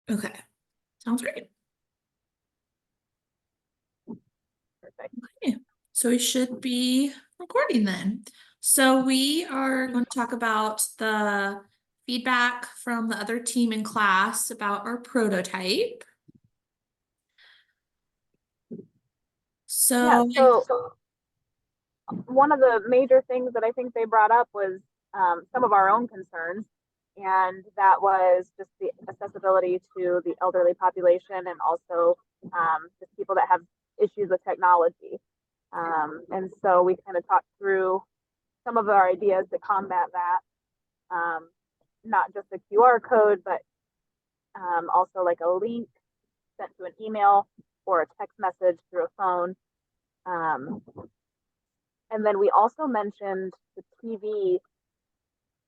Okay, sounds great. Perfect. Okay, so we should be recording then. So we are going to talk about the feedback from the other team in class about our prototype. Yeah, So so one of the major things that I think they brought up was some of our own concerns, and that was just the accessibility to the elderly population and also just people that have issues with technology. And so we kind of talked through some of our ideas to combat that, not just a QR code, but also like a link sent to an email or a text message through a phone. Um, and then we also mentioned the TV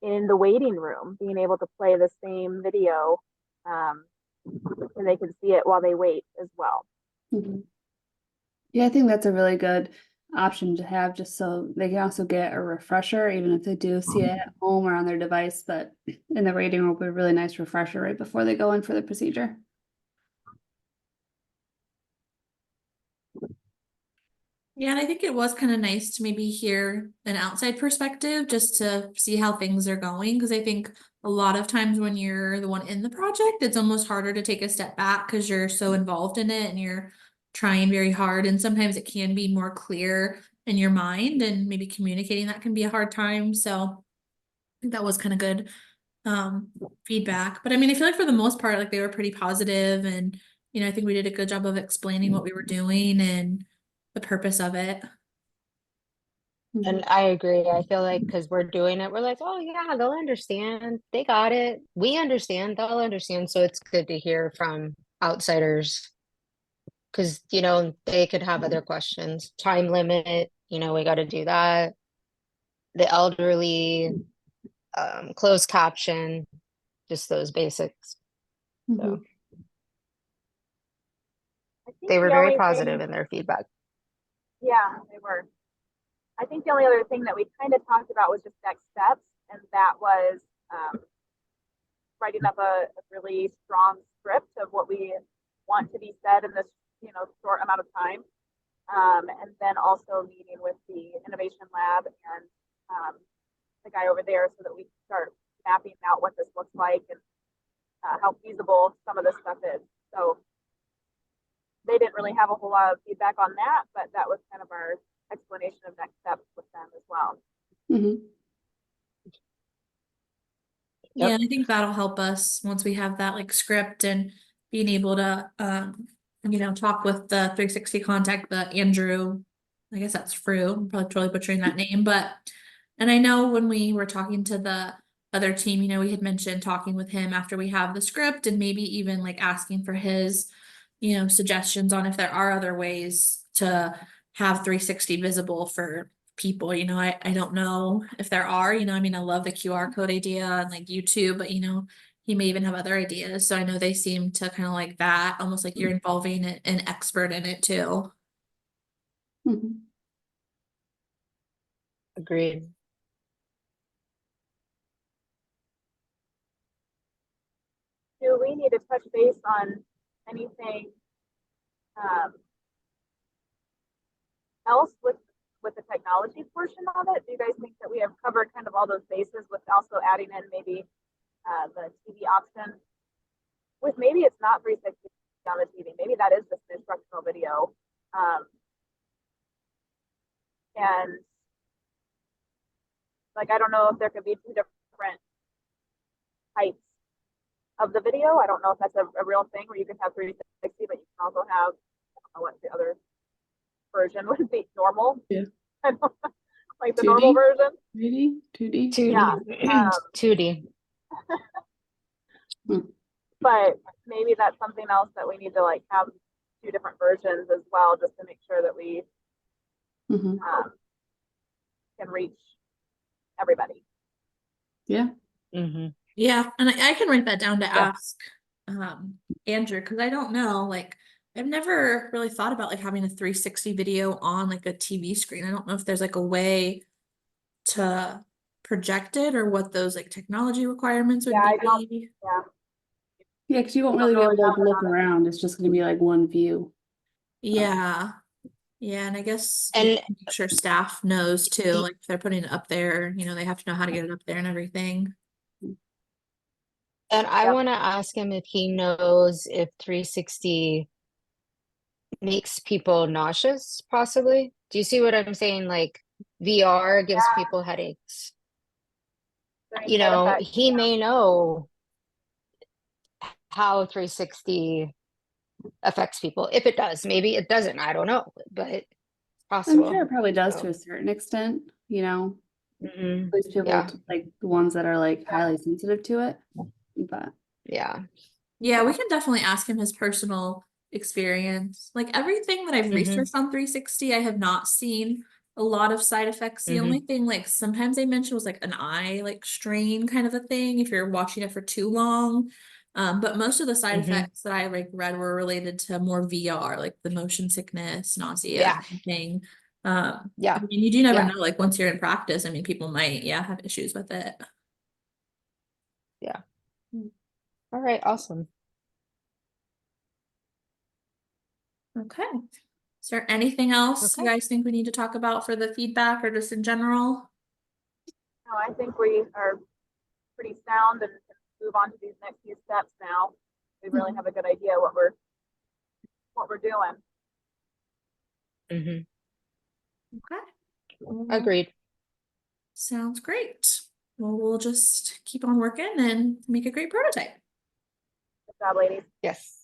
in the waiting room, being able to play the same video, um, and they can see it while they wait as well. Mhm. Yeah, I think that's a really good option to have, just so they can also get a refresher, even if they do see it at home or on their device. But in the waiting room will be a really nice refresher right before they go in for the procedure. yeah, and I think it was kind of nice to maybe hear an outside perspective just to see how things are going. Because I think a lot of times when you're the one in the project, it's almost harder to take a step back because you're so involved in it and you're trying very hard. And sometimes it can be more clear in your mind, and maybe communicating that can be a hard time. So I think that was kind of good feedback. But I mean, I feel like for the most part, like they were pretty positive, and I think we did a good job of explaining what we were doing and the purpose of it. And I agree. I feel like because we're doing it, we're like, oh yeah, they'll understand. They got it. We understand. They'll understand. So it's good to hear from outsiders because, they could have other questions. Time limit, we got to do that. The elderly, closed caption, just those basics. So I think they were the very only positive thing, in their feedback. yeah, they were. I think the only other thing that we kind of talked about was just next steps, and that was writing up a really strong script of what we want to be said in this, short amount of time. And then also meeting with the innovation lab and the guy over there so that we can start mapping out what this looks like and how feasible some of this stuff is. So they didn't really have a whole lot of feedback on that, but that was kind of our explanation of next steps with them as well. Yeah, and I think that'll help us once we have that like script and being able to talk with the 360 contact, the Andrew, I guess that's Frew. I'm probably totally butchering that name, but and I know when we were talking to the other team, we had mentioned talking with him after we have the script and maybe even like asking for his, suggestions on if there are other ways to have 360 visible for people. I don't know if there are, I mean, I love the QR code idea and like YouTube, but he may even have other ideas. So I know they seem to kind of like that, almost like you're involving an expert in it too. Agreed. Do we need to touch base on anything else with the technology portion of it? Do you guys think that we have covered kind of all those bases with also adding in maybe the TV option? With maybe it's not 360 on the TV, maybe that is just an instructional video. And like, I don't know if there could be two different types of the video. I don't know if that's a real thing where you can have 360, but you can also have, I don't know what the other version would be, normal. Yeah. Like the 2D? normal version. 3D? 2D? 2D. Yeah. 2D. But maybe that's something else that we need to like have two different versions as well, just to make sure that we can reach everybody. Yeah. Yeah, and I can write that down to ask Andrew, because I don't know, like I've never really thought about like having a 360 video on like a TV screen. I don't know if there's like a way to project it or what those like technology requirements would Yeah, be. yeah. Yeah, because you won't You don't really be really able to like, know look about it. around. It's just gonna be like one view. Yeah. Yeah, and I guess we And can make sure staff knows too, Y- like if they're putting it up there, they have to know how to get it up there and everything. And I Yep. want to ask him if he knows if 360 makes people nauseous, possibly. Do you see what I'm saying? Like VR gives Yeah, people headaches. there any You side know, effects? he may know how 360 affects people. If it does, maybe it doesn't. I don't know, but it's I'm possible. sure it probably does So, to a certain extent, mhm. at least people Yeah, like the ones that are like highly sensitive to it. But yeah. Yeah, we can definitely ask him his personal experience. Like everything that I've Hmm. researched on 360, I have not seen a lot of side effects. The Hmm. only thing like sometimes they mentioned was like an eye like strain kind of a thing if you're watching it for too long. But most of the side Hmm. effects that I like read were related to more VR, like the motion sickness, nausea, Yeah, thing. I yeah, mean, you do never yeah, know, like once you're in practice, I mean, people might, yeah, have issues with it. yeah. All right, awesome. Okay. Is there anything else you Okay. guys think we need to talk about for the feedback or just in general? No, I think we are pretty sound and can move on to these next few steps now. We really have a good idea what we're doing. Hmm. Okay. Well, Agreed. sounds great. Well, we'll just keep on working and make a great prototype. Good job, ladies. Yes.